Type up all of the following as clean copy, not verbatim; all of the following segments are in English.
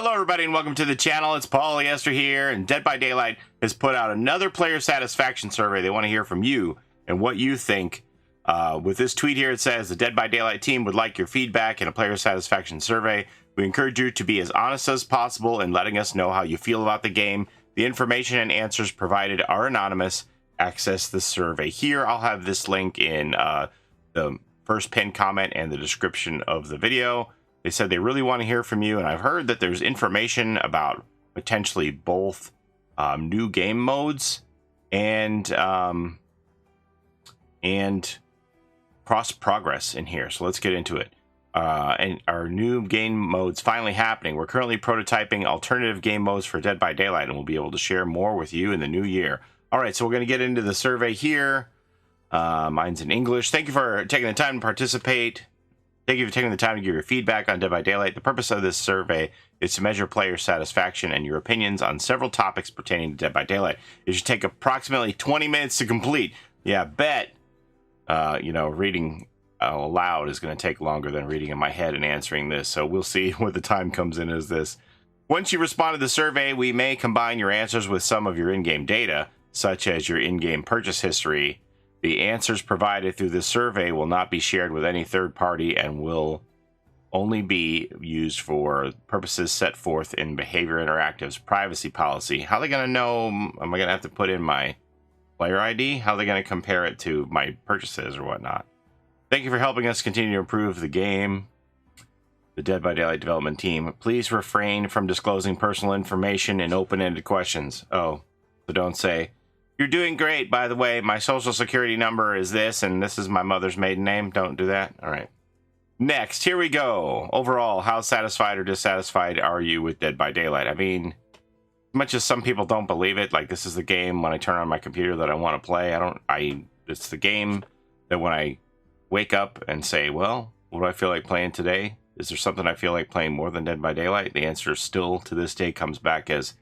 Hello everybody and welcome to the channel. It's Paulie Esther here, and Dead by Daylight has put out another player satisfaction survey. They want to hear from you and what you think. With this tweet here, it says the Dead by Daylight team would like your feedback in a player satisfaction survey. We encourage you to be as honest as possible in letting us know how you feel about the game. The information and answers provided are anonymous. Access the survey here. I'll have this link in the first pinned comment and the description of the video. They said they really want to hear from you, and I've heard that there's information about potentially both new game modes and cross progress in here. So let's get into it. And our new game modes finally happening. We're currently prototyping alternative game modes for Dead by Daylight, and we'll be able to share more with you in the new year. All right, so we're going to get into the survey here. Mine's in English. Thank you for taking the time to participate. Thank you for taking the time to give your feedback on Dead by Daylight. The purpose of this survey is to measure player satisfaction and your opinions on several topics pertaining to Dead by Daylight. It should take approximately 20 minutes to complete. Yeah, bet. You know, reading aloud is going to take longer than reading in my head and answering this. So we'll see what the time comes in as this. Once you respond to the survey, we may combine your answers with some of your in-game data, such as your in-game purchase history. The answers provided through this survey will not be shared with any third party and will only be used for purposes set forth in Behavior Interactive's privacy policy. How are they going to know? Am I going to have to put in my player ID? How are they going to compare it to my purchases or whatnot? Thank you for helping us continue to improve the game. The Dead by Daylight development team, please refrain from disclosing personal information and open-ended questions. Oh, so don't say, "You're doing great, by the way. My social security number is this, and this is my mother's maiden name." Don't do that. All right. Next, here we go. Overall, how satisfied or dissatisfied are you with Dead by Daylight? I mean, as much as some people don't believe it, like this is the game when I turn on my computer that I want to play. It's the game that when I wake up and say, well, what do I feel like playing today? Is there something I feel like playing more than Dead by Daylight? The answer still to this day comes back as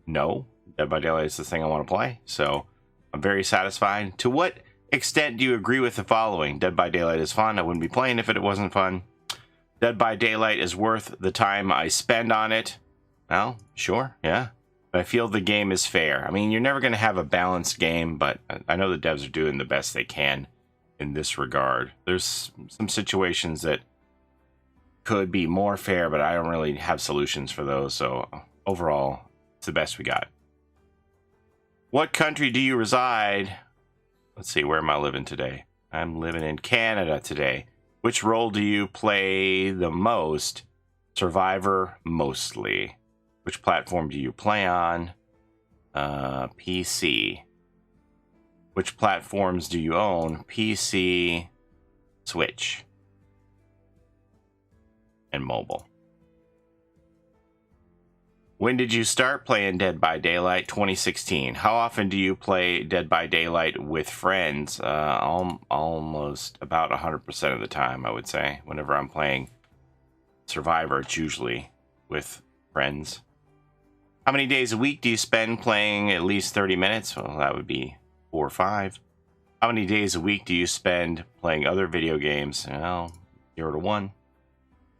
no. Dead by Daylight is the thing I want to play, so I'm very satisfied. To what extent do you agree with the following? Dead by Daylight is fun. I wouldn't be playing if it wasn't fun. Dead by Daylight is worth the time I spend on it. Well, sure, yeah. But I feel the game is fair. I mean, you're never going to have a balanced game, but I know the devs are doing the best they can in this regard. There's some situations that could be more fair, but I don't really have solutions for those, so overall, it's the best we got. What country do you reside? Let's see, where am I living today? I'm living in Canada today. Which role do you play the most? Survivor, mostly. Which platform do you play on? PC. Which platforms do you own? PC, Switch, and mobile. When did you start playing Dead by Daylight? 2016. How often do you play Dead by Daylight with friends? Almost about 100% of the time, I would say. Whenever I'm playing Survivor, it's usually with friends. How many days a week do you spend playing at least 30 minutes? Well, that would be 4 or 5. How many days a week do you spend playing other video games? Well, 0 to 1.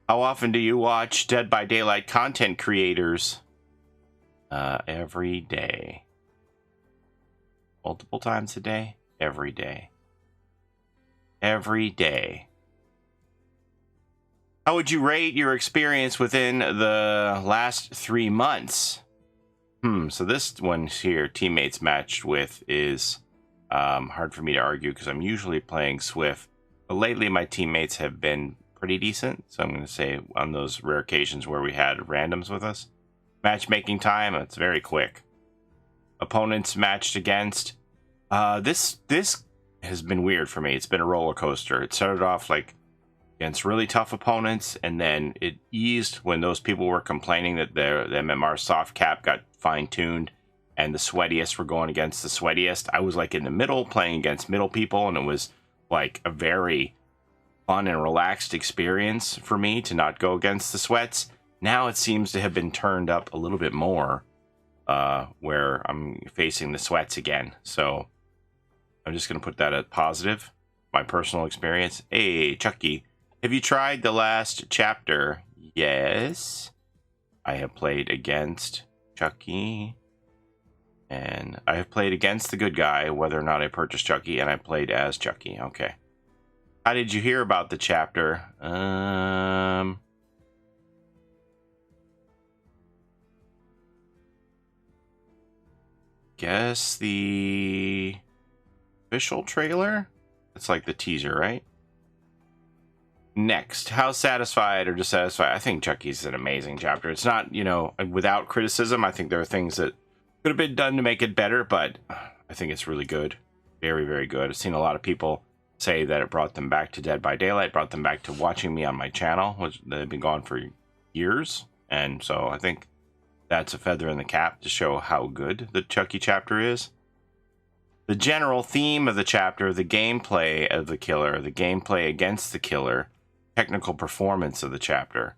How often do you watch Dead by Daylight content creators? Every day. Multiple times a day? Every day. Every day. How would you rate your experience within the last 3 months? So this one here, teammates matched with, is hard for me to argue because I'm usually playing Swift. But lately my teammates have been pretty decent, so I'm going to say on those rare occasions where we had randoms with us. Matchmaking time, it's very quick. Opponents matched against. This has been weird for me. It's been a roller coaster. It started off like against really tough opponents, and then it eased when those people were complaining that their MMR soft cap got fine-tuned and the sweatiest were going against the sweatiest. I was like in the middle playing against middle people, and it was like a very fun and relaxed experience for me to not go against the sweats. Now it seems to have been turned up a little bit more, where I'm facing the sweats again. So I'm just going to put that at positive. My personal experience. Hey, Chucky, have you tried the last chapter? Yes. I have played against Chucky, and I have played against the good guy, whether or not I purchased Chucky, and I played as Chucky. Okay. How did you hear about the chapter? Guess the official trailer? It's like the teaser, right? Next, how satisfied or dissatisfied? I think Chucky's an amazing chapter. It's not, you know, without criticism. I think there are things that could have been done to make it better, but I think it's really good. Very, very good. I've seen a lot of people say that it brought them back to Dead by Daylight, brought them back to watching me on my channel, which they've been gone for years. And so I think that's a feather in the cap to show how good the Chucky chapter is. The general theme of the chapter, the gameplay of the killer, the gameplay against the killer, technical performance of the chapter.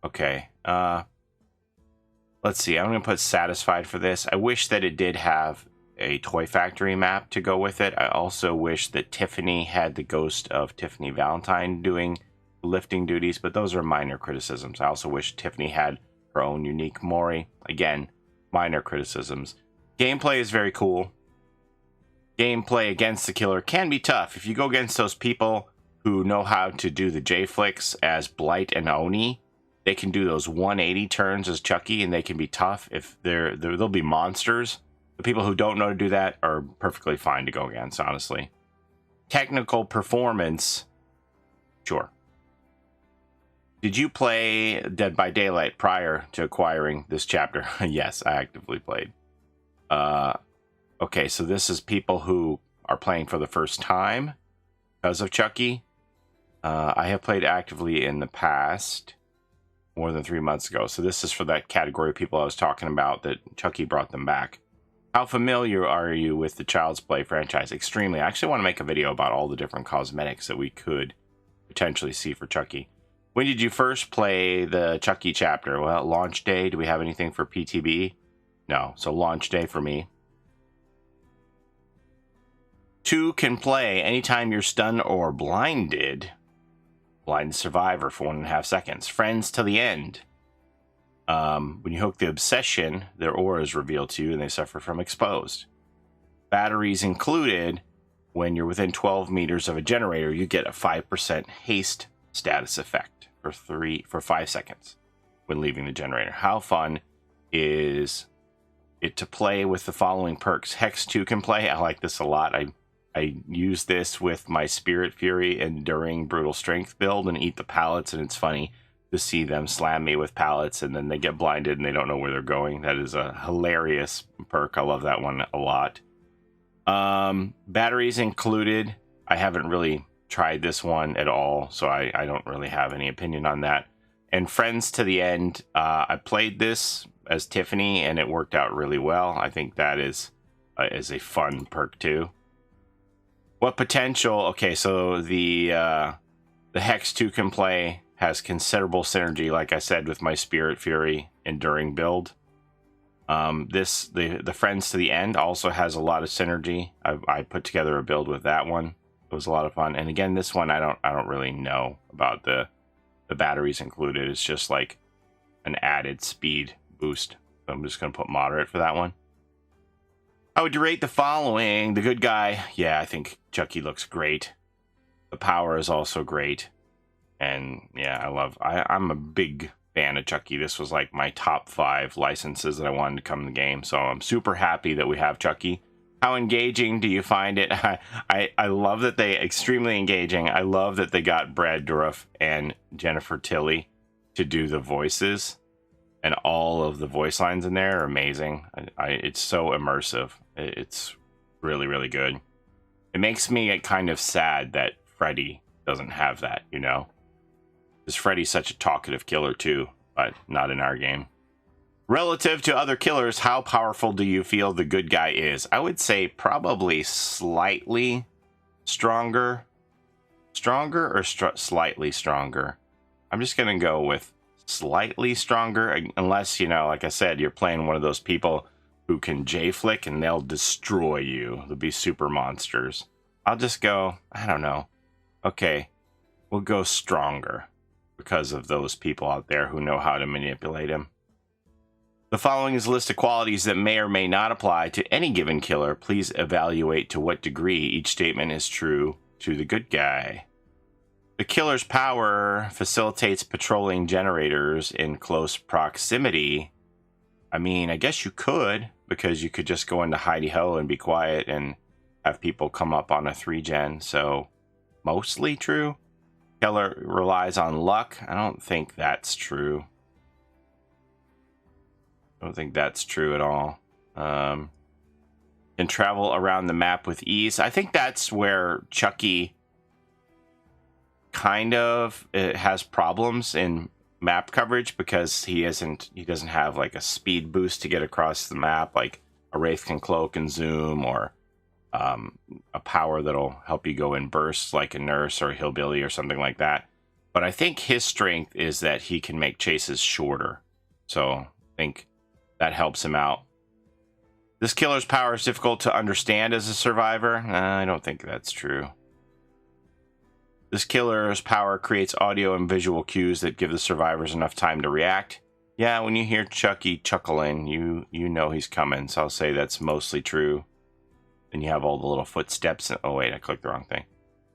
Okay, let's see. I'm going to put satisfied for this. I wish that it did have a Toy Factory map to go with it. I also wish that Tiffany had the ghost of Tiffany Valentine doing lifting duties, but those are minor criticisms. I also wish Tiffany had her own unique Mori. Again, minor criticisms. Gameplay is very cool. Gameplay against the killer can be tough. If you go against those people who know how to do the J-flicks as Blight and Oni, they can do those 180 turns as Chucky, and they can be tough. If they'll be monsters. The people who don't know to do that are perfectly fine to go against, honestly. Technical performance, sure. Did you play Dead by Daylight prior to acquiring this chapter? Yes, I actively played. Okay, so this is people who are playing for the first time because of Chucky. I have played actively in the past, more than 3 months ago. So this is for that category of people I was talking about that Chucky brought them back. How familiar are you with the Child's Play franchise? Extremely. I actually want to make a video about all the different cosmetics that we could potentially see for Chucky. When did you first play the Chucky chapter? Well, launch day. Do we have anything for PTB? No. So launch day for me. 2 can play anytime you're stunned or blinded. Blind survivor for 1.5 seconds. Friends to the end. When you hook the obsession, their aura is revealed to you and they suffer from exposed. Batteries included. When you're within 12 meters of a generator, you get a 5% haste status effect for 5 seconds when leaving the generator. How fun is it to play with the following perks? Hex 2 can play. I like this a lot. I use this with my Spirit Fury Enduring Brutal Strength build and eat the pallets, and it's funny to see them slam me with pallets and then they get blinded and they don't know where they're going. That is a hilarious perk. I love that one a lot. Batteries included. I haven't really tried this one at all, so I don't really have any opinion on that. And Friends to the End. I played this as Tiffany and it worked out really well. I think that is a fun perk too. What potential? Okay, so the Hex 2 can play has considerable synergy, like I said, with my Spirit Fury Enduring build. The Friends to the End also has a lot of synergy. I put together a build with that one. It was a lot of fun. And again, this one I don't really know about the batteries included. It's just like an added speed boost. So I'm just gonna put moderate for that one. How would you rate the following? The good guy, yeah, I think Chucky looks great. The power is also great. And yeah, I'm a big fan of Chucky. This was like my top 5 licenses that I wanted to come in the game. So I'm super happy that we have Chucky. How engaging do you find it? I love that extremely engaging. I love that they got Brad Dourif and Jennifer Tilly to do the voices. And all of the voice lines in there are amazing. It's so immersive. It's really, really good. It makes me kind of sad that Freddy doesn't have that, you know? Because Freddy's such a talkative killer too, but not in our game. Relative to other killers, how powerful do you feel the good guy is? I would say probably slightly stronger. Stronger or slightly stronger? I'm just going to go with slightly stronger, unless, you know, like I said, you're playing one of those people who can J-flick and they'll destroy you. They'll be super monsters. I'll just go, I don't know. Okay, we'll go stronger because of those people out there who know how to manipulate him. The following is a list of qualities that may or may not apply to any given killer. Please evaluate to what degree each statement is true to the good guy. The killer's power facilitates patrolling generators in close proximity. I mean, I guess you could, because you could just go into hidey-ho and be quiet and have people come up on a 3-gen, so mostly true. Killer relies on luck. I don't think that's true. I don't think that's true at all. Can travel around the map with ease. I think that's where Chucky kind of has problems in map coverage, because he doesn't have like a speed boost to get across the map like a Wraith can cloak and zoom, or a power that'll help you go in bursts like a nurse or a hillbilly or something like that. But I think his strength is that he can make chases shorter, so I think that helps him out. This killer's power is difficult to understand as a survivor. I don't think that's true. This killer's power creates audio and visual cues that give the survivors enough time to react. Yeah, when you hear Chucky chuckling, you know he's coming, so I'll say that's mostly true. And you have all the little footsteps. Oh wait, I clicked the wrong thing.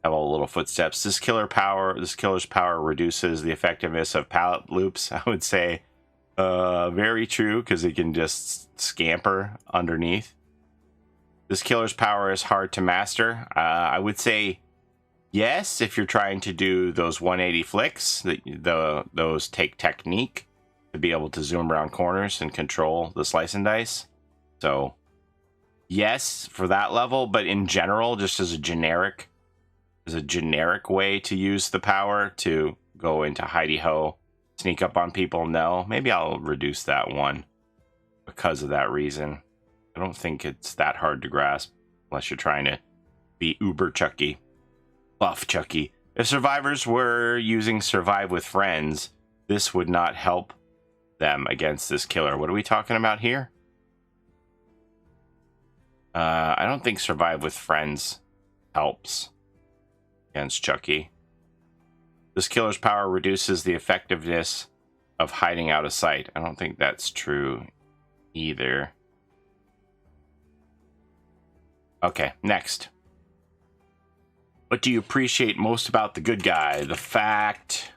Have all the little footsteps. This killer's power reduces the effectiveness of pallet loops. I would say very true, because he can just scamper underneath. This killer's power is hard to master. I would say yes, if you're trying to do those 180 flicks. Those take technique to be able to zoom around corners and control the slice and dice. So yes, for that level, but in general, just as a generic way to use the power to go into hidey-ho, sneak up on people, no. Maybe I'll reduce that one because of that reason. I don't think it's that hard to grasp unless you're trying to be uber Chucky, buff Chucky. If survivors were using Survive with Friends, this would not help them against this killer. What are we talking about here? I don't think Survive with Friends helps against Chucky. This killer's power reduces the effectiveness of hiding out of sight. I don't think that's true either. Okay, next. What do you appreciate most about the good guy? The fact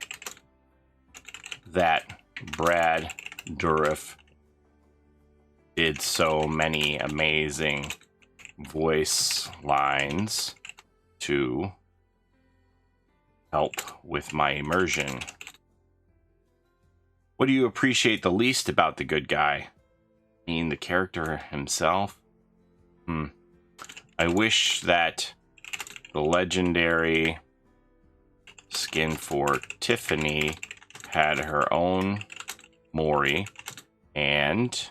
that Brad Dourif did so many amazing voice lines to help with my immersion. What do you appreciate the least about the good guy? I mean, the character himself? I wish that the legendary skin for Tiffany had her own Mori, and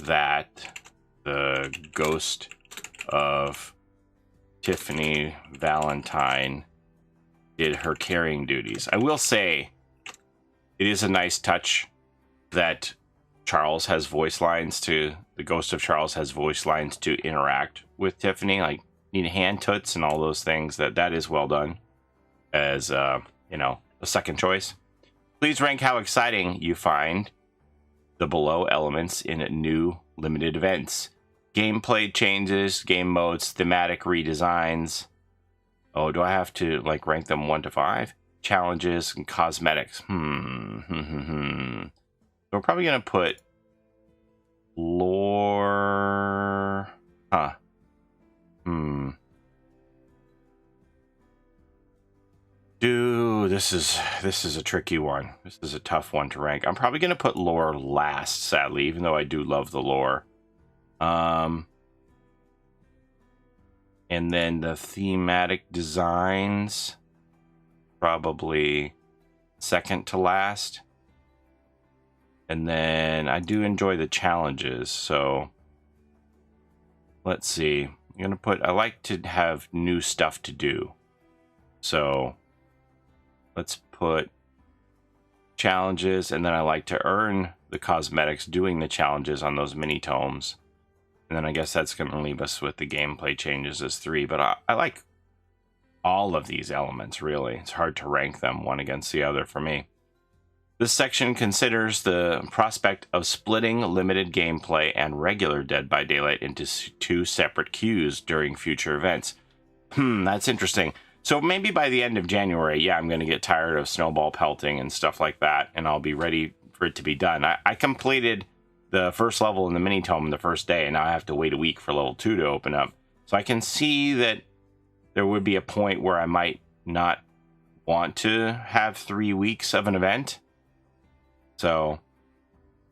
that the ghost of Tiffany Valentine did her carrying duties. I will say it is a nice touch that Charles has voice lines to, the ghost of Charles has voice lines to interact with Tiffany, like need hand toots and all those things. That is well done as a second choice. Please rank how exciting you find the below elements in new limited events. Gameplay changes, game modes, thematic redesigns. Oh, do I have to like rank them 1 to 5? Challenges and cosmetics. We're probably gonna put lore. Dude, this is a tricky one. This is a tough one to rank. I'm probably gonna put lore last, sadly, even though I do love the lore. And then the thematic designs, probably second to last. And then I do enjoy the challenges, so let's see. I like to have new stuff to do. So let's put challenges, and then I like to earn the cosmetics doing the challenges on those mini tomes. And then I guess that's going to leave us with the gameplay changes as 3. But I like all of these elements, really. It's hard to rank them one against the other for me. This section considers the prospect of splitting limited gameplay and regular Dead by Daylight into two separate queues during future events. That's interesting. So maybe by the end of January, yeah, I'm going to get tired of snowball pelting and stuff like that, and I'll be ready for it to be done. I completed the first level in the mini tome the first day, and now I have to wait a week for level 2 to open up. So I can see that there would be a point where I might not want to have 3 weeks of an event. So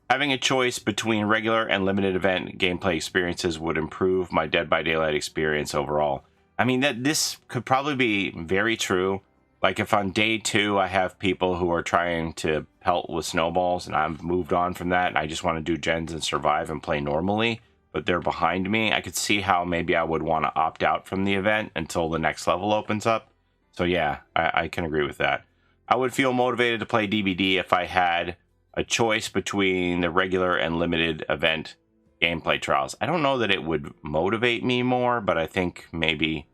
having a choice between regular and limited event gameplay experiences would improve my Dead by Daylight experience overall. I mean, this could probably be very true. Like if on day 2 I have people who are trying to pelt with snowballs and I've moved on from that and I just want to do gens and survive and play normally, but they're behind me, I could see how maybe I would want to opt out from the event until the next level opens up. So yeah, I can agree with that. I would feel motivated to play DBD if I had a choice between the regular and limited event gameplay trials. I don't know that it would motivate me more, but I think maybe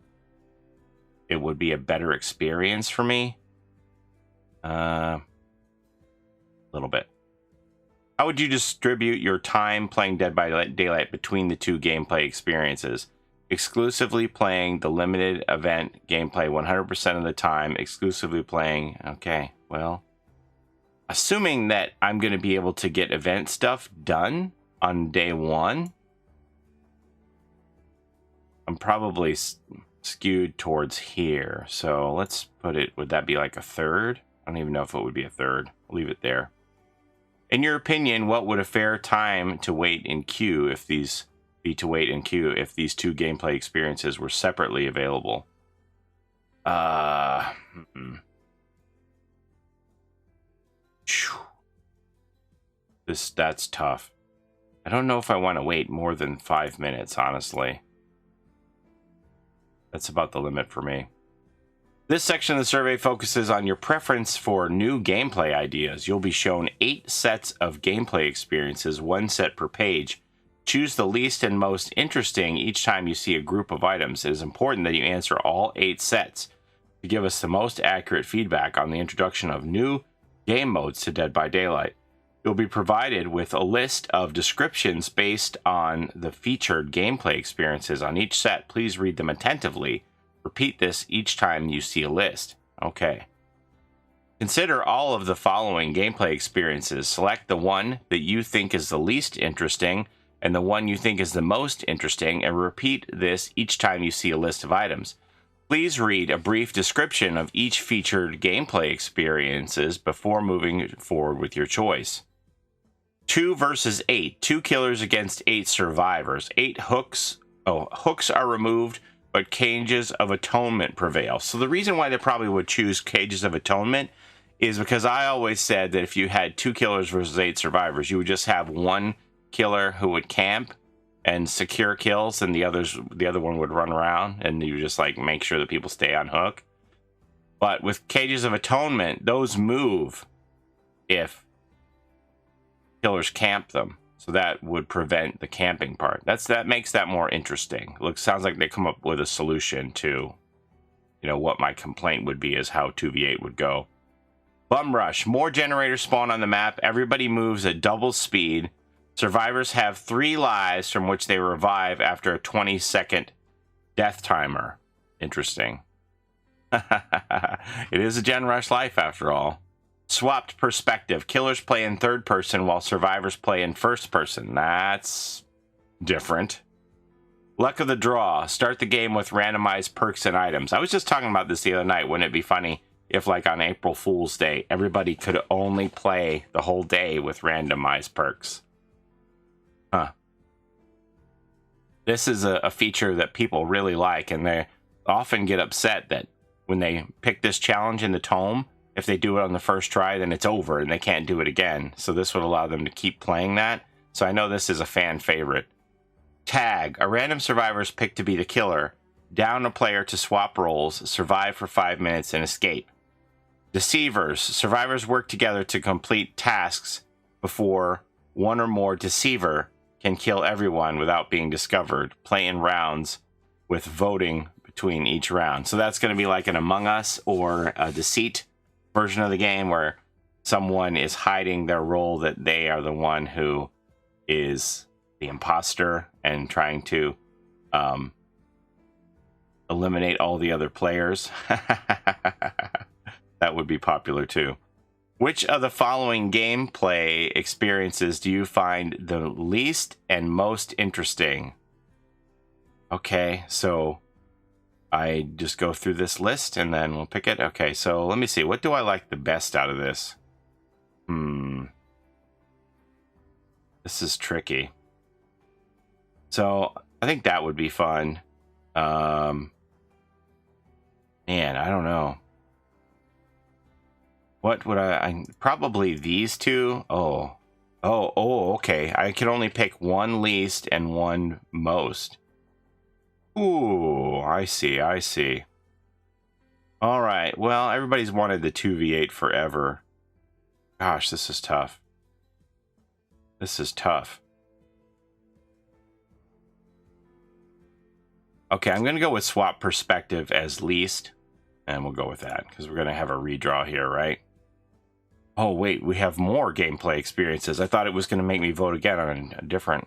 it would be a better experience for me. A little bit. How would you distribute your time playing Dead by Daylight between the two gameplay experiences? Exclusively playing the limited event gameplay 100% of the time, exclusively playing... Okay, well... Assuming that I'm going to be able to get event stuff done on day 1, I'm probably skewed towards here. So let's put it, would that be like a third? I don't even know if it would be a third. I'll leave it there. In your opinion, what would a fair time to wait in queue if these two gameplay experiences were separately available? That's tough. I don't know if I want to wait more than 5 minutes, honestly. That's about the limit for me. This section of the survey focuses on your preference for new gameplay ideas. You'll be shown 8 sets of gameplay experiences, 1 set per page. Choose the least and most interesting each time you see a group of items. It is important that you answer all 8 sets to give us the most accurate feedback on the introduction of new game modes to Dead by Daylight. You'll be provided with a list of descriptions based on the featured gameplay experiences on each set. Please read them attentively. Repeat this each time you see a list. Okay. Consider all of the following gameplay experiences. Select the one that you think is the least interesting and the one you think is the most interesting, and repeat this each time you see a list of items. Please read a brief description of each featured gameplay experiences before moving forward with your choice. 2 versus 8. 2 killers against 8 survivors. 8 hooks. Hooks are removed, but cages of atonement prevail. So the reason why they probably would choose cages of atonement is because I always said that if you had 2 killers versus 8 survivors, you would just have one killer who would camp and secure kills, and the other one would run around, and you just like make sure that people stay on hook. But with cages of atonement, those move if killers camp them, so that would prevent the camping part. That makes that more interesting. Sounds like they come up with a solution to, what my complaint would be is how 2v8 would go. Bum rush. More generators spawn on the map. Everybody moves at double speed. Survivors have 3 lives from which they revive after a 20-second death timer. Interesting. It is a Gen Rush life after all. Swapped perspective. Killers play in third person while survivors play in first person. That's different. Luck of the draw. Start the game with randomized perks and items. I was just talking about this the other night. Wouldn't it be funny if, like on April Fool's Day, everybody could only play the whole day with randomized perks? Huh. This is a feature that people really like, and they often get upset that when they pick this challenge in the tome, if they do it on the first try, then it's over and they can't do it again. So this would allow them to keep playing that. So I know this is a fan favorite. Tag. A random survivor is picked to be the killer. Down a player to swap roles, survive for 5 minutes, and escape. Deceivers. Survivors work together to complete tasks before one or more deceiver can kill everyone without being discovered. Play in rounds with voting between each round. So that's going to be like an Among Us or a Deceit version of the game where someone is hiding their role, that they are the one who is the imposter and trying to eliminate all the other players. That would be popular too. Which of the following gameplay experiences do you find the least and most interesting? Okay, so I just go through this list and then we'll pick it. Okay, so let me see. What do I like the best out of this? This is tricky. So I think that would be fun. Man, I don't know. What would I probably these two? Oh, okay. I can only pick one least and one most. Ooh, I see. All right. Well, everybody's wanted the 2v8 forever. Gosh, this is tough. Okay, I'm going to go with swap perspective as least. And we'll go with that because we're going to have a redraw here, right? Oh, wait, we have more gameplay experiences. I thought it was going to make me vote again on a different...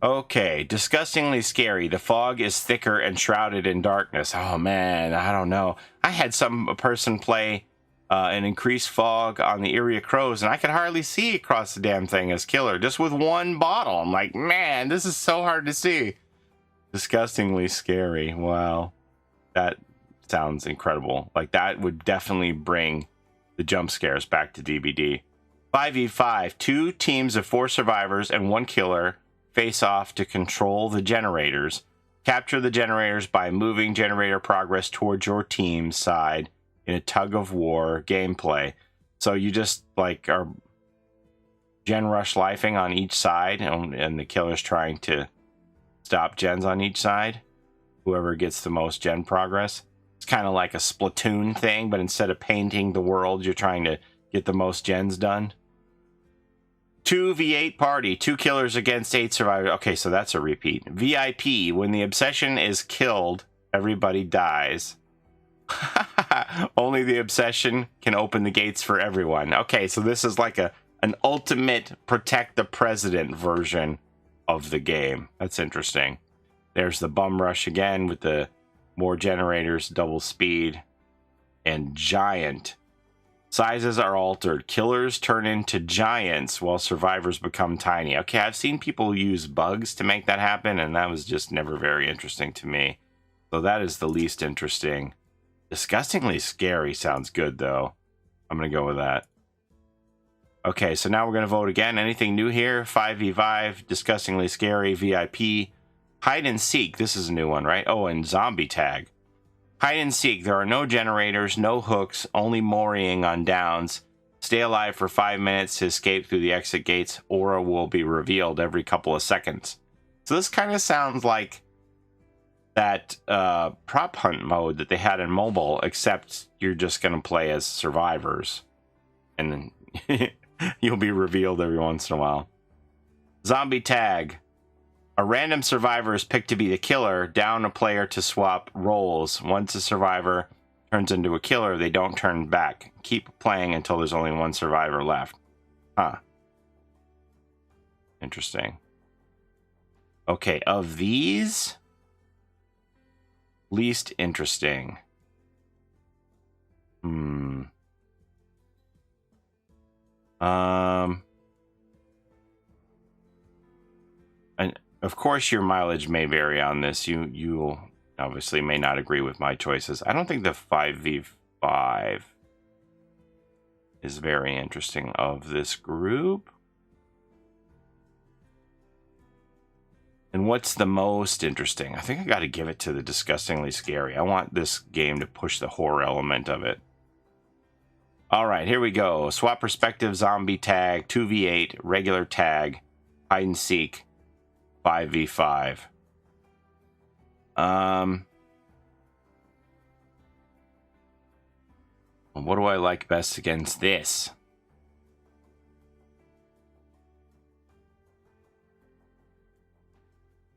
Okay, disgustingly scary. The fog is thicker and shrouded in darkness. Oh, man, I don't know. I had a person play an increased fog on the area crows, and I could hardly see across the damn thing as killer, just with one bottle. I'm like, man, this is so hard to see. Disgustingly scary. Wow. That sounds incredible. Like, that would definitely bring the jump scares back to DBD. 5v5. 2 teams of 4 survivors and 1 killer face off to control the generators. Capture the generators by moving generator progress towards your team's side in a tug-of-war gameplay. So you just, like, are gen rush lifing on each side, and the killer's trying to stop gens on each side. Whoever gets the most gen progress. It's kind of like a Splatoon thing, but instead of painting the world, you're trying to get the most gens done. 2v8 party, 2 killers against 8 survivors. Okay, so that's a repeat. VIP, when the obsession is killed, everybody dies. Only the obsession can open the gates for everyone. Okay, so this is like an ultimate protect the president version of the game. That's interesting. There's the bum rush again with the more generators, double speed, and giant. Sizes are altered. Killers turn into giants while survivors become tiny. Okay, I've seen people use bugs to make that happen, and that was just never very interesting to me. So that is the least interesting. Disgustingly scary sounds good, though. I'm going to go with that. Okay, so now we're going to vote again. Anything new here? 5v5, disgustingly scary, VIP. Hide and seek. This is a new one, right? Oh, and zombie tag. Hide and seek. There are no generators, no hooks, only mooring on downs. Stay alive for 5 minutes to escape through the exit gates. Aura will be revealed every couple of seconds. So this kind of sounds like that prop hunt mode that they had in mobile, except you're just going to play as survivors. And then you'll be revealed every once in a while. Zombie tag. A random survivor is picked to be the killer. Down a player to swap roles. Once a survivor turns into a killer, they don't turn back. Keep playing until there's only one survivor left. Huh. Interesting. Okay, of these, least interesting. And of course, your mileage may vary on this. You obviously may not agree with my choices. I don't think the 5v5 is very interesting of this group. And what's the most interesting? I think I got to give it to the disgustingly scary. I want this game to push the horror element of it. All right, here we go. Swap perspective, zombie tag, 2v8, regular tag, hide and seek, 5v5. What do I like best against this?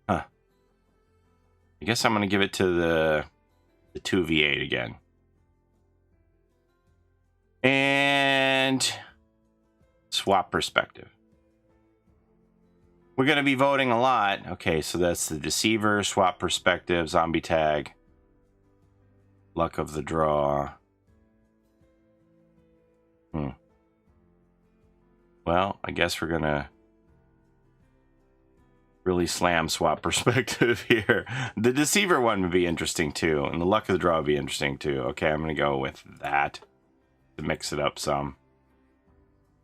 Huh. I guess I'm going to give it to the 2v8 again. And swap perspective. We're going to be voting a lot. Okay, so that's the deceiver, swap perspective, zombie tag, luck of the draw. Well, I guess we're going to really slam swap perspective here. The deceiver one would be interesting too, and the luck of the draw would be interesting too. Okay, I'm going to go with that to mix it up some.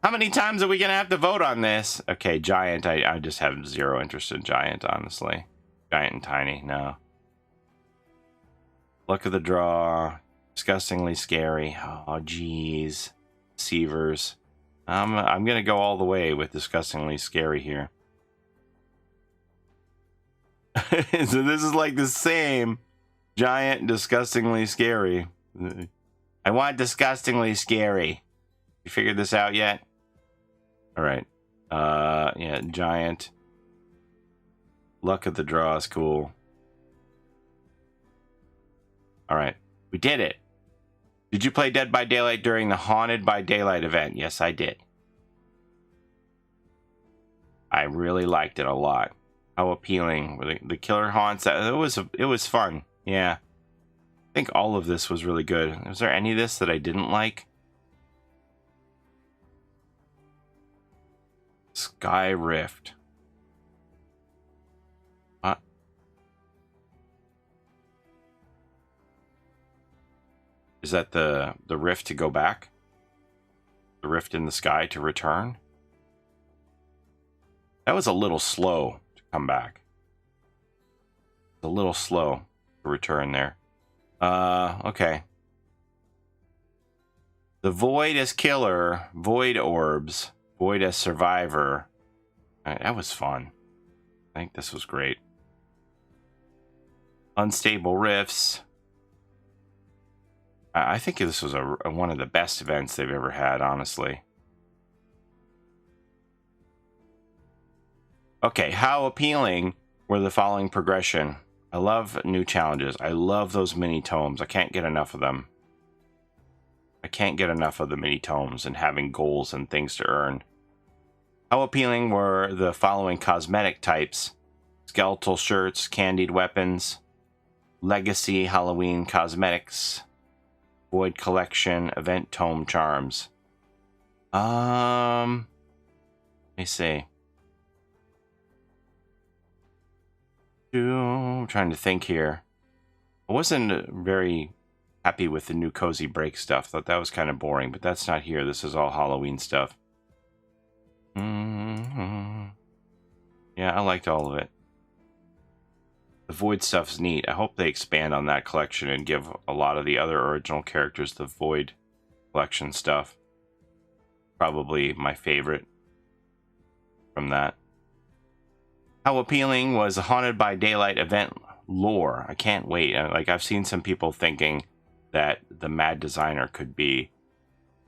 How many times are we going to have to vote on this? Okay, giant. I just have zero interest in giant, honestly. Giant and tiny, no. Luck of the draw. Disgustingly scary. Oh, geez. Deceivers. I'm going to go all the way with disgustingly scary here. So this is like the same giant, disgustingly scary. I want disgustingly scary. You figured this out yet? All right. Yeah, giant. Luck of the draw is cool. All right. We did it. Did you play Dead by Daylight during the Haunted by Daylight event? Yes, I did. I really liked it a lot. How appealing. The killer haunts. It was fun. Yeah. I think all of this was really good. Was there any of this that I didn't like? Sky Rift. What? Is that the rift to go back? The rift in the sky to return? That was a little slow to come back. A little slow to return there. Okay. The Void as killer, Void orbs, Void as survivor. All right, that was fun. I think this was great. Unstable rifts. I think this was one of the best events they've ever had, honestly. Okay, how appealing were the following progression? I love new challenges. I love those mini tomes. I can't get enough of them. I can't get enough of the mini tomes and having goals and things to earn. How appealing were the following cosmetic types? Skeletal shirts, candied weapons, legacy Halloween cosmetics, Void collection, event tome charms. Let me see. I'm trying to think here. I wasn't very happy with the new Cozy Break stuff. Thought that was kind of boring, but that's not here. This is all Halloween stuff. Yeah, I liked all of it. The Void stuff's neat. I hope they expand on that collection and give a lot of the other original characters the Void collection stuff. Probably my favorite from that. How appealing was the Haunted by Daylight event lore? I can't wait. Like, I've seen some people thinking that the Mad Designer could be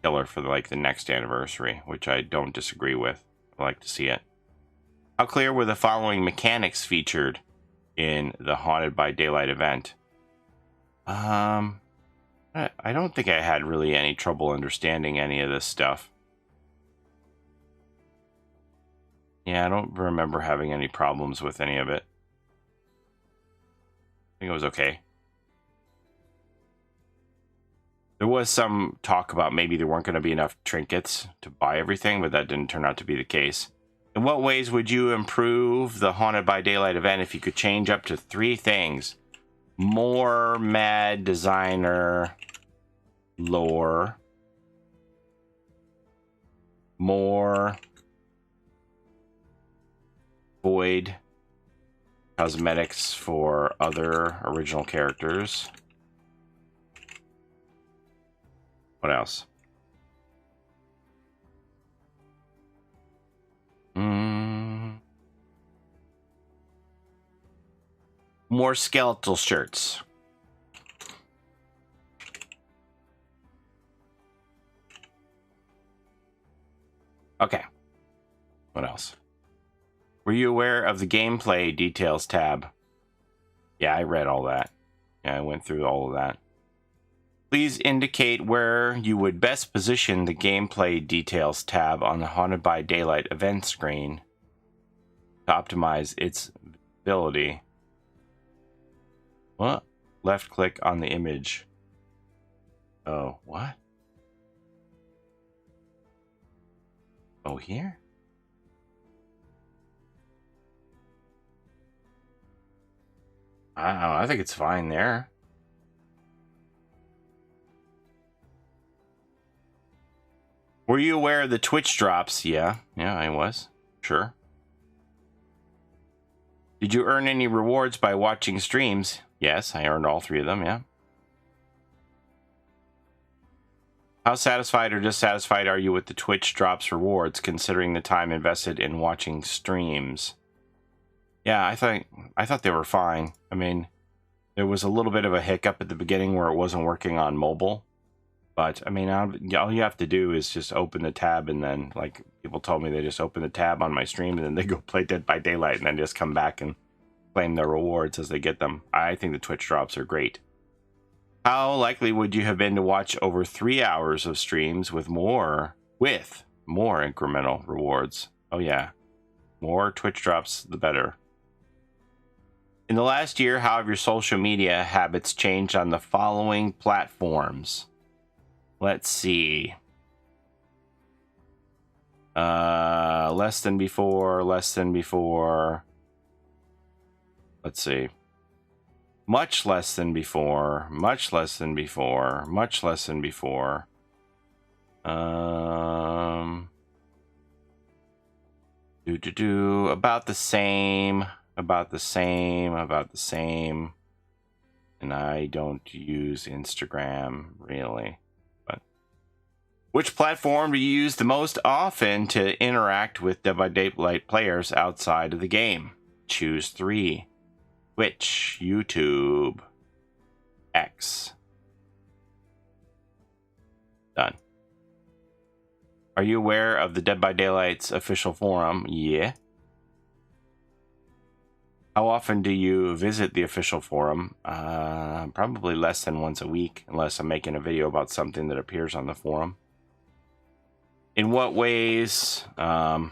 killer for like the next anniversary, which I don't disagree with. I like to see it. How clear were the following mechanics featured in the Haunted by Daylight event? I don't think I had really any trouble understanding any of this stuff. Yeah, I don't remember having any problems with any of it. I think it was okay. There was some talk about maybe there weren't going to be enough trinkets to buy everything, but that didn't turn out to be the case. In what ways would you improve the Haunted by Daylight event if you could change up to 3 things? More Mad Designer lore. More Void cosmetics for other original characters. What else? More skeletal shirts. Okay. What else? Were you aware of the gameplay details tab? Yeah, I read all that. Yeah, I went through all of that. Please indicate where you would best position the gameplay details tab on the Haunted by Daylight event screen to optimize its visibility. What? Left click on the image. Oh, what? Oh, here? I don't know. I think it's fine there. Were you aware of the Twitch drops? Yeah, I was. Sure. Did you earn any rewards by watching streams? Yes, I earned all 3 of them, yeah. How satisfied or dissatisfied are you with the Twitch drops rewards, considering the time invested in watching streams? Yeah, I thought they were fine. I mean, there was a little bit of a hiccup at the beginning where it wasn't working on mobile. But, I mean, all you have to do is just open the tab, and then, like, people told me they just open the tab on my stream, and then they go play Dead by Daylight, and then just come back and claim their rewards as they get them. I think the Twitch drops are great. How likely would you have been to watch over 3 hours of streams with more incremental rewards? Oh, yeah. More Twitch drops, the better. In the last year, how have your social media habits changed on the following platforms? Let's see. Less than before. Let's see. Much less than before. About the same. And I don't use Instagram, really. Which platform do you use the most often to interact with Dead by Daylight players outside of the game? Choose 3. Twitch, YouTube, X. Done. Are you aware of the Dead by Daylight's official forum? Yeah. How often do you visit the official forum? Probably less than once a week, unless I'm making a video about something that appears on the forum. In what ways? I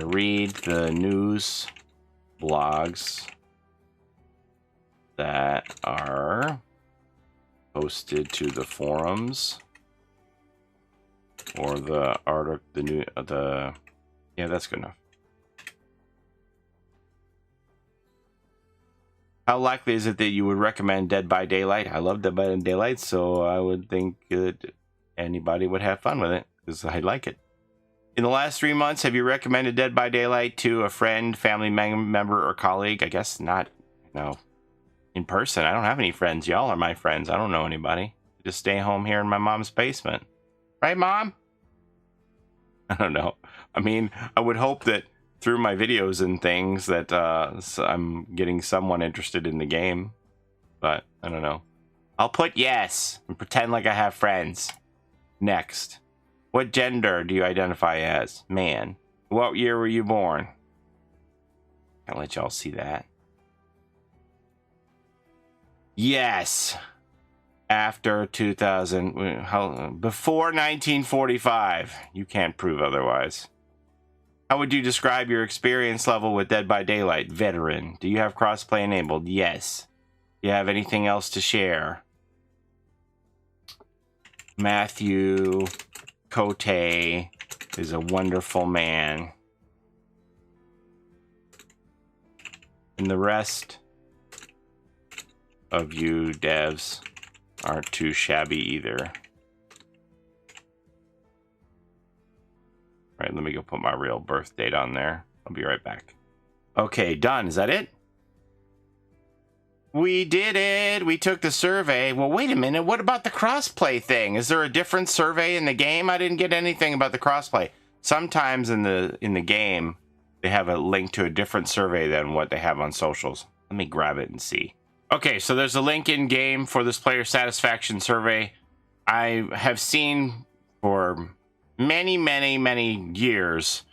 read the news blogs that are posted to the forums, or the article, yeah, that's good enough. How likely is it that you would recommend Dead by Daylight? I love Dead by Daylight, so I would think that anybody would have fun with it, because I like it. In the last 3 months, have you recommended Dead by Daylight to a friend, family member, or colleague? I guess not. No. In person, I don't have any friends. Y'all are my friends. I don't know anybody. I just stay home here in my mom's basement. Right, Mom? I don't know. I mean, I would hope that through my videos and things that I'm getting someone interested in the game. But I don't know. I'll put yes and pretend like I have friends. Next. What gender do you identify as? Man. What year were you born? I'll let y'all see that. Yes. After 2000. Before 1945. You can't prove otherwise. How would you describe your experience level with Dead by Daylight? Veteran. Do you have crossplay enabled? Yes. Do you have anything else to share? Matthew Cote is a wonderful man. And the rest of you devs aren't too shabby either. All right, let me go put my real birth date on there. I'll be right back. Okay, done. Is that it? We did it. We took the survey. Well, wait a minute. What about the crossplay thing? Is there a different survey in the game? I didn't get anything about the crossplay. Sometimes in the game, they have a link to a different survey than what they have on socials. Let me grab it and see. Okay, so there's a link in game for this player satisfaction survey. I have seen for many years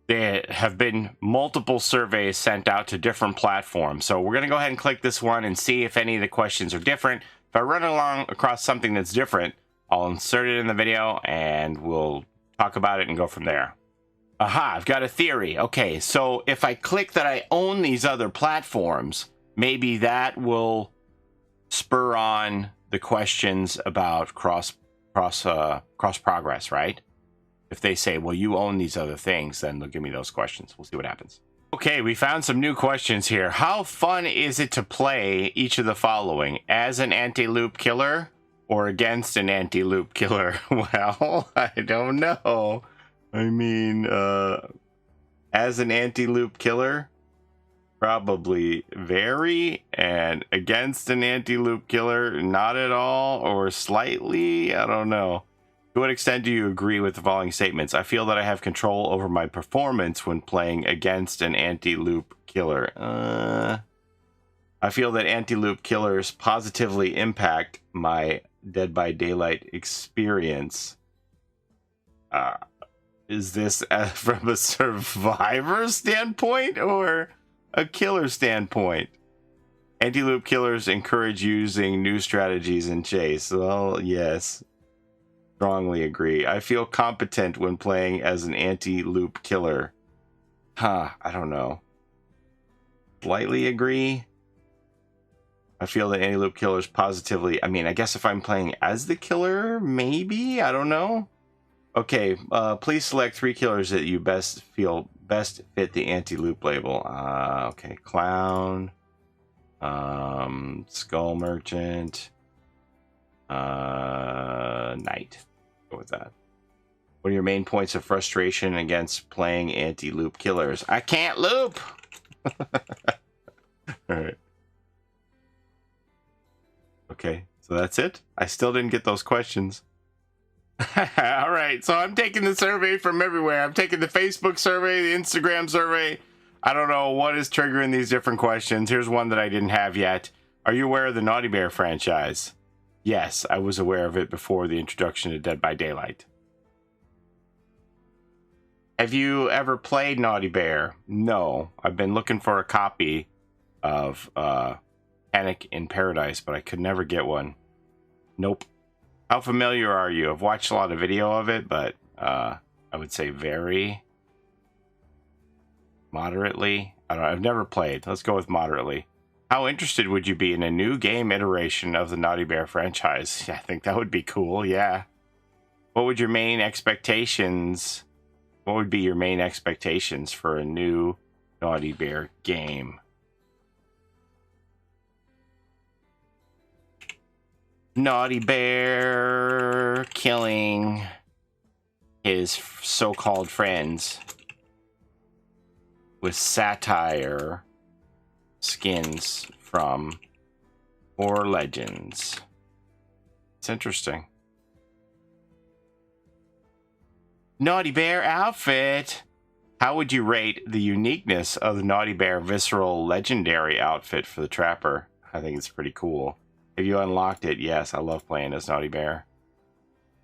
there have been multiple surveys sent out to different platforms. So we're going to go ahead and click this one and see if any of the questions are different. If I run along across something that's different, I'll insert it in the video and we'll talk about it and go from there. Aha, I've got a theory. Okay, so if I click that I own these other platforms, maybe that will spur on the questions about cross progress, right? If they say, well, you own these other things, then they'll give me those questions. We'll see what happens. Okay, we found some new questions here. How fun is it to play each of the following? As an anti-loop killer or against an anti-loop killer? Well, I don't know. I mean, as an anti-loop killer, probably very, and against an anti-loop killer, not at all, or slightly, I don't know. To what extent do you agree with the following statements? I feel that I have control over my performance when playing against an anti-loop killer. I feel that anti-loop killers positively impact my Dead by Daylight experience. Is this from a survivor standpoint or a killer standpoint? Anti-loop killers encourage using new strategies in chase. Well, yes. Strongly agree. I feel competent when playing as an anti-loop killer. I don't know. Slightly agree. I feel that anti-loop killers positively... I mean, I guess if I'm playing as the killer, maybe? I don't know. Okay, please select 3 killers that you best fit the anti-loop label. Okay, Clown, Skull Merchant, Knight. Go with that. What are your main points of frustration against playing anti-loop killers? I can't loop! Alright. Okay, so that's it? I still didn't get those questions. All right, so I'm taking the survey from everywhere. I'm taking the Facebook survey, the Instagram survey. I don't know what is triggering these different questions. Here's one that I didn't have yet. Are you aware of the Naughty Bear franchise? Yes, I was aware of it before the introduction to Dead by Daylight. Have you ever played Naughty Bear? No. I've been looking for a copy of Panic in Paradise, but I could never get one. Nope. How familiar are you? I've watched a lot of video of it, but I would say very moderately. I don't know. I've never played. Let's go with moderately. How interested would you be in a new game iteration of the Naughty Bear franchise? Yeah, I think that would be cool. Yeah. What would your main expectations? What would be your main expectations for a new Naughty Bear game? Naughty Bear killing his so-called friends with satire skins from Horror Legends. It's interesting. Naughty Bear outfit. How would you rate the uniqueness of the Naughty Bear Visceral Legendary outfit for the Trapper? I think it's pretty cool. Have you unlocked it? Yes, I love playing as Naughty Bear.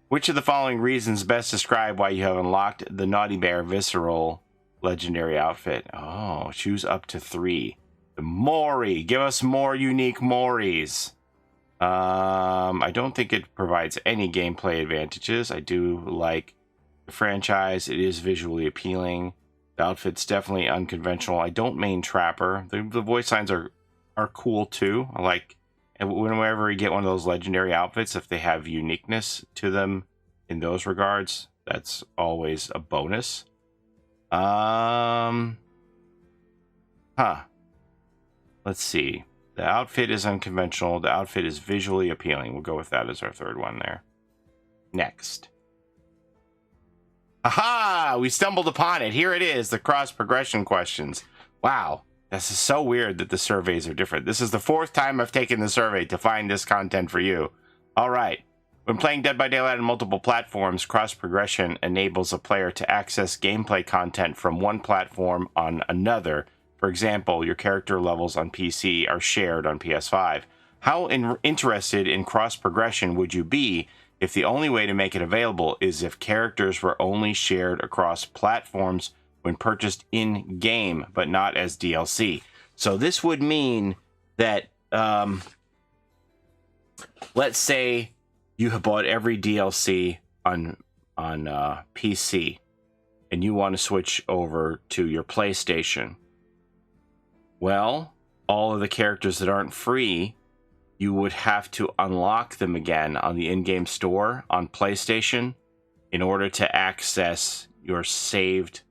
Which of the following reasons best describe why you have unlocked the Naughty Bear Visceral Legendary outfit? Oh, choose up to 3. The Mori. Give us more unique Moris. I don't think it provides any gameplay advantages. I do like the franchise. It is visually appealing. The outfit's definitely unconventional. I don't main Trapper. The voice lines are cool too. I like... And whenever we get one of those legendary outfits, if they have uniqueness to them in those regards, that's always a bonus. Let's see. The outfit is unconventional. The outfit is visually appealing. We'll go with that as our third one there. Next. Aha! We stumbled upon it. Here it is, the cross progression questions. Wow. This is so weird that the surveys are different. This is the 4th time I've taken the survey to find this content for you. All right. When playing Dead by Daylight on multiple platforms, cross-progression enables a player to access gameplay content from one platform on another. For example, your character levels on PC are shared on PS5. How interested in cross-progression would you be if the only way to make it available is if characters were only shared across platforms when purchased in-game, but not as DLC? So this would mean that let's say you have bought every DLC on PC, and you want to switch over to your PlayStation. Well, all of the characters that aren't free, you would have to unlock them again on the in-game store on PlayStation in order to access your saved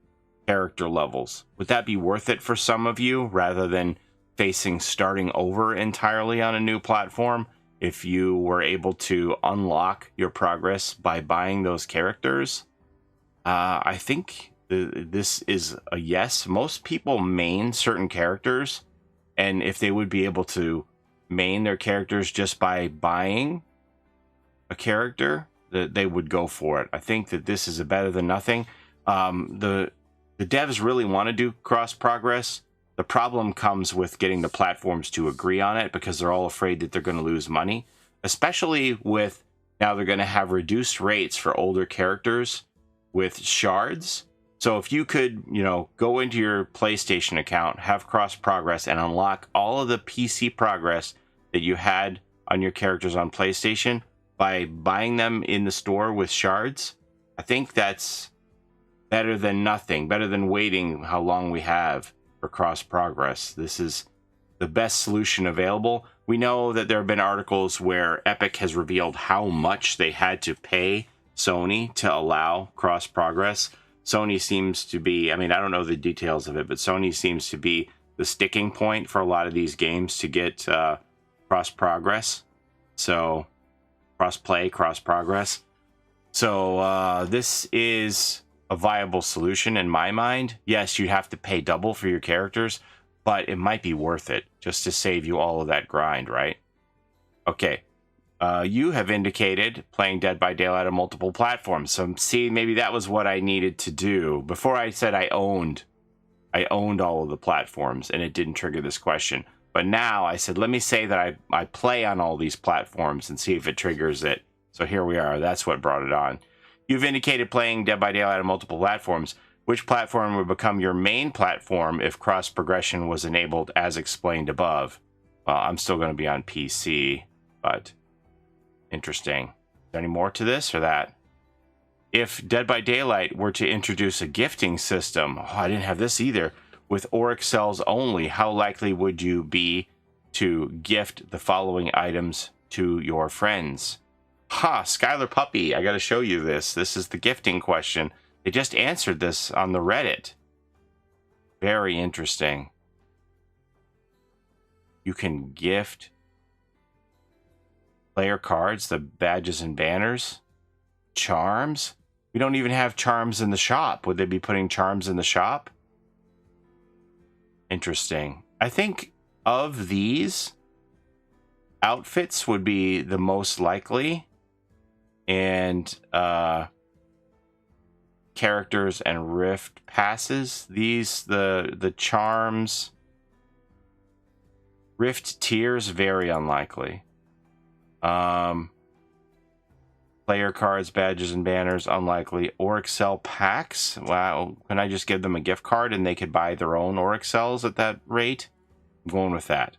character levels. Would that be worth it for some of you rather than facing starting over entirely on a new platform if you were able to unlock your progress by buying those characters? I think this is a yes. Most people main certain characters, and if they would be able to main their characters just by buying a character, they would go for it. I think that this is a better than nothing. The devs really want to do cross progress. The problem comes with getting the platforms to agree on it because they're all afraid that they're going to lose money, especially with now they're going to have reduced rates for older characters with shards. So if you could, go into your PlayStation account, have cross progress, and unlock all of the PC progress that you had on your characters on PlayStation by buying them in the store with shards, I think that's better than nothing, better than waiting how long we have for cross progress. This is the best solution available. We know that there have been articles where Epic has revealed how much they had to pay Sony to allow cross progress. Sony seems to be, I don't know the details of it, but Sony seems to be the sticking point for a lot of these games to get cross progress. So cross play, cross progress. So this is a viable solution in my mind. Yes, you'd have to pay double for your characters, but it might be worth it just to save you all of that grind, right? Okay. You have indicated playing Dead by Daylight on multiple platforms. So see, maybe that was what I needed to do. Before I said I owned all of the platforms and it didn't trigger this question. But now I said, let me say that I play on all these platforms and see if it triggers it. So here we are. That's what brought it on. You've indicated playing Dead by Daylight on multiple platforms. Which platform would become your main platform if cross progression was enabled as explained above? Well, I'm still going to be on PC, but interesting. Is there any more to this or that? If Dead by Daylight were to introduce a gifting system, I didn't have this either, with Auric cells only, how likely would you be to gift the following items to your friends? Skylar Puppy, I got to show you this. This is the gifting question. They just answered this on the Reddit. Very interesting. You can gift player cards, the badges and banners, charms. We don't even have charms in the shop. Would they be putting charms in the shop? Interesting. I think of these, outfits would be the most likely, and characters and rift passes. These, the charms, rift tiers, very unlikely. Player cards, badges, and banners, unlikely. Auric cell packs. Wow, can I just give them a gift card and they could buy their own Auric cells at that rate? I'm going with that.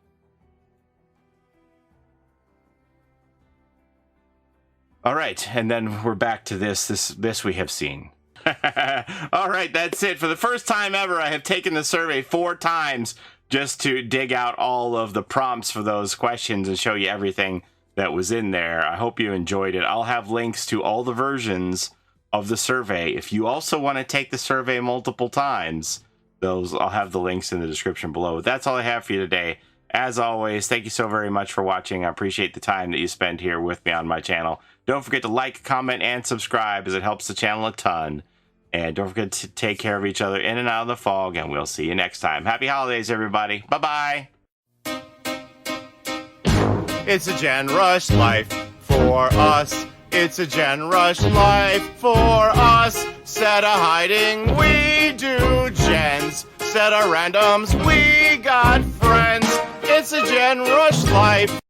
All right, and then we're back to this we have seen. All right, that's it. For the first time ever, I have taken the survey 4 times just to dig out all of the prompts for those questions and show you everything that was in there. I hope you enjoyed it. I'll have links to all the versions of the survey. If you also want to take the survey multiple times, I'll have the links in the description below. But that's all I have for you today. As always, thank you so very much for watching. I appreciate the time that you spend here with me on my channel. Don't forget to like, comment, and subscribe, as it helps the channel a ton. And don't forget to take care of each other in and out of the fog, and we'll see you next time. Happy holidays, everybody. Bye-bye. It's a Gen Rush life for us. It's a Gen Rush life for us. Set a hiding, we do gens. Set a randoms, we got friends. It's a Gen Rush life